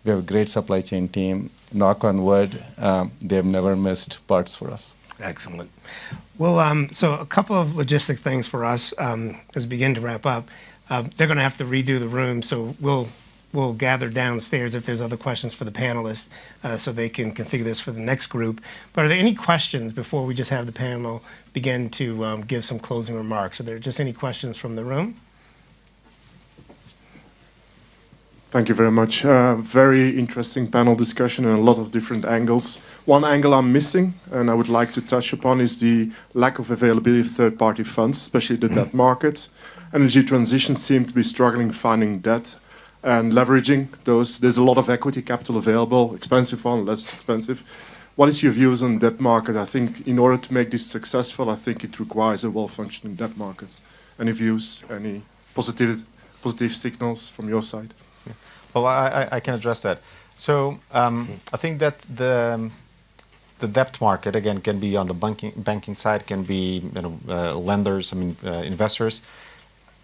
Speaker 2: We have a great supply chain team. Knock on wood, they've never missed parts for us.
Speaker 1: Excellent. Well, so a couple of logistic things for us as we begin to wrap up. They're going to have to redo the room, so we'll gather downstairs if there's other questions for the panelists, so they can configure this for the next group. But are there any questions before we just have the panel begin to give some closing remarks? Are there just any questions from the room?
Speaker 5: Thank you very much. Very interesting panel discussion and a lot of different angles. One angle I'm missing, and I would like to touch upon, is the lack of availability of third-party funds, especially the debt market. Energy transition seem to be struggling finding debt and leveraging those. There's a lot of equity capital available, expensive one, less expensive. What is your views on debt market? I think in order to make this successful, I think it requires a well-functioning debt market. Any views, any positive signals from your side?
Speaker 4: Well, I can address that. So I think that the debt market, again, can be on the banking side, can be lenders, investors.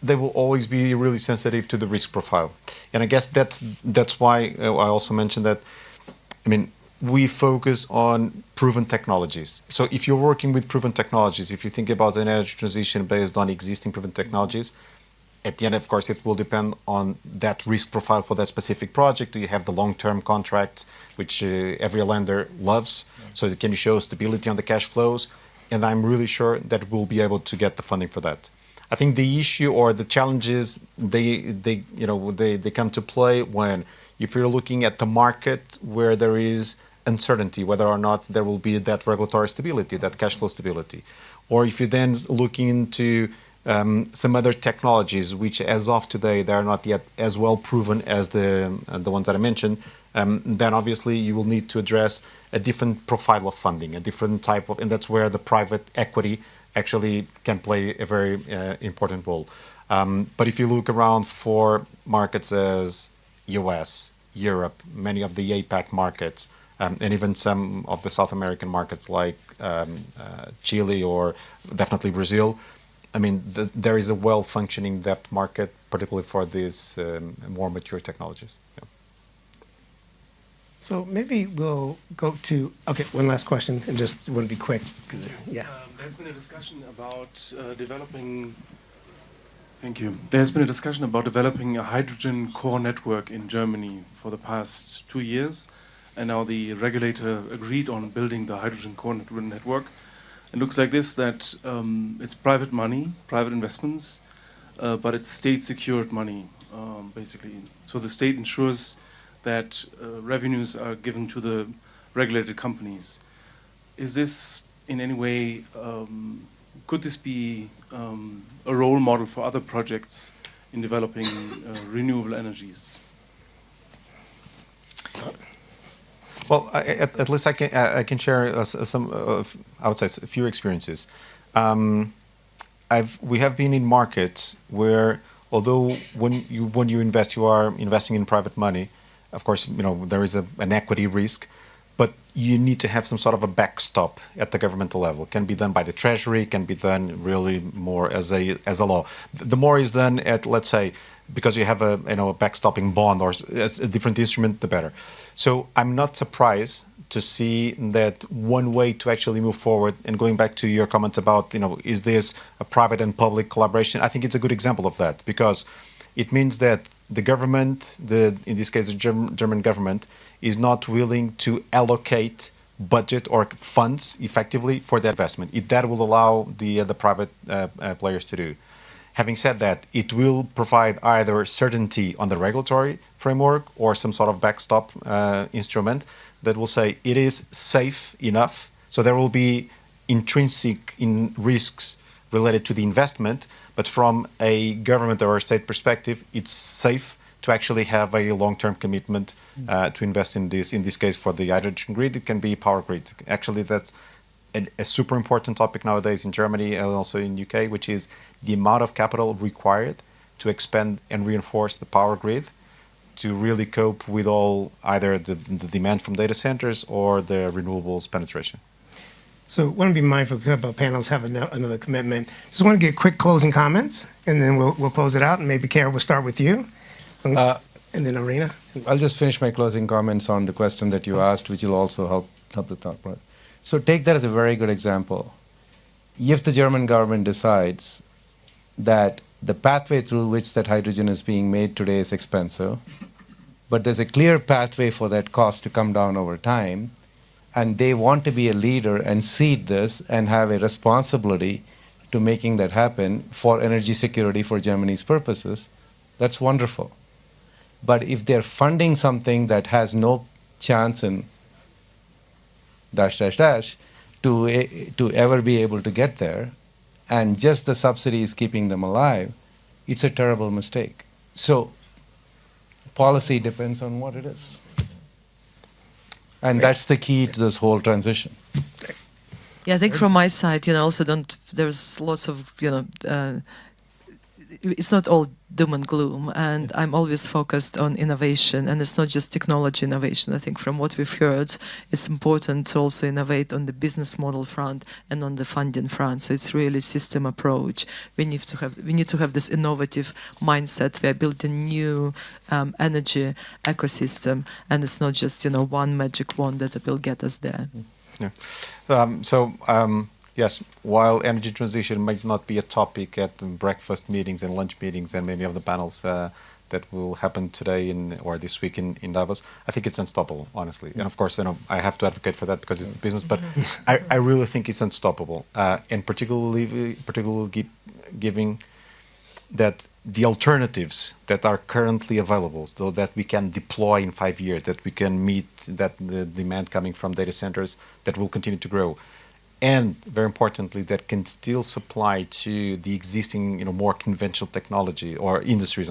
Speaker 4: They will always be really sensitive to the risk profile, and I guess that's why I also mentioned that. We focus on proven technologies. So if you're working with proven technologies, if you think about an energy transition based on existing proven technologies, at the end, of course, it will depend on that risk profile for that specific project. Do you have the long-term contracts, which every lender loves? So can you show stability on the cash flows? And I'm really sure that we'll be able to get the funding for that. I think the issue or the challenges they come to play when if you're looking at the market where there is uncertainty whether or not there will be that regulatory stability, that cash flow stability, or if you're then looking into some other technologies which, as of today, they are not yet as well proven as the ones that I mentioned, then obviously you will need to address a different profile of funding, a different type of, and that's where the private equity actually can play a very important role. But if you look around for markets as US, Europe, many of the APAC markets, and even some of the South American markets like Chile or definitely Brazil, there is a well-functioning debt market, particularly for these more mature technologies. Yeah.
Speaker 1: So maybe we'll go to, one last question, and just want to be quick. Yeah.
Speaker 6: There's been a discussion about developing. Thank you. There's been a discussion about developing a hydrogen core network in Germany for the past 2 years, and now the regulator agreed on building the hydrogen core network. It looks like this, that it's private money, private investments, but it's state-secured money, basically. So the state ensures that revenues are given to the regulated companies. Is this in any way, could this be a role model for other projects in developing renewable energies?
Speaker 4: Well, at least I can share some, I would say, a few experiences. We have been in markets where, although when you invest, you are investing in private money. Of course, there is an equity risk, but you need to have some sort of a backstop at the governmental level. It can be done by the treasury, can be done really more as a law. The more is done at, let's say, because you have a backstopping bond or as a different instrument, the better. So I'm not surprised to see that one way to actually move forward, and going back to your comments about, is this a private and public collaboration? I think it's a good example of that, because it means that the government, in this case the German government, is not willing to allocate budget or funds effectively for that investment. That will allow the private players to do. Having said that, it will provide either certainty on the regulatory framework or some sort of backstop instrument that will say it is safe enough. So there will be intrinsic risks related to the investment, but from a government or a state perspective, it's safe to actually have a long-term commitment to invest in this. In this case, for the hydrogen grid, it can be power grid. Actually, that's a super important topic nowadays in Germany and also in UK, which is the amount of capital required to expand and reinforce the power grid to really cope with all either the demand from data centers or the renewables penetration.
Speaker 1: So I want to be mindful because a couple of panels have another commitment. Just want to get quick closing comments, and then we'll close it out. And maybe Kara, we'll start with you, and then Arena.
Speaker 2: I'll just finish my closing comments on the question that you asked, which will also help the thought process. So take that as a very good example. If the German government decides that the pathway through which that hydrogen is being made today is expensive, but there's a clear pathway for that cost to come down over time, and they want to be a leader and seed this and have a responsibility to making that happen for energy security for Germany's purposes, that's wonderful. But if they're funding something that has no chance in ... to ever be able to get there, and just the subsidy is keeping them alive, it's a terrible mistake. So policy depends on what it is. And that's the key to this whole transition.
Speaker 3: Yeah, I think from my side, also there's lots of, it's not all doom and gloom, and I'm always focused on innovation, and it's not just technology innovation. I think from what we've heard, it's important to also innovate on the business model front and on the funding front. So it's really system approach. We need to have this innovative mindset. We are building new energy ecosystem, and it's not just one magic wand that will get us there.
Speaker 4: Yeah. Yes, while energy transition might not be a topic at breakfast meetings and lunch meetings and many of the panels that will happen today or this week in Davos, I think it's unstoppable, honestly. And of course, I have to advocate for that because it's the business, but I really think it's unstoppable. And particularly giving that the alternatives that are currently available, so that we can deploy in 5 years, that we can meet the demand coming from data centers that will continue to grow. And very importantly, that can still supply to the existing, more conventional technology or industries.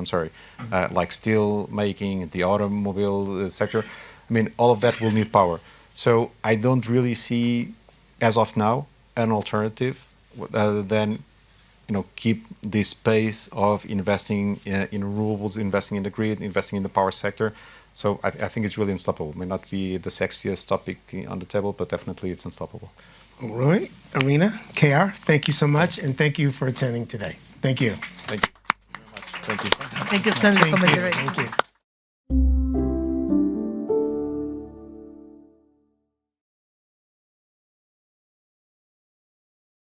Speaker 4: Like steel making, the automobile sector. I mean, all of that will need power. So I don't really see, as of now, an alternative other than, keep this pace of investing in renewables, investing in the grid, investing in the power sector. So I think it's really unstoppable. It may not be the sexiest topic on the table, but definitely it's unstoppable.
Speaker 1: All right, Arena, KR, thank you so much, and thank you for attending today. Thank you.
Speaker 4: Thank you very much. Thank you.
Speaker 3: Thank you, Stanley, for moderating.
Speaker 1: Thank you.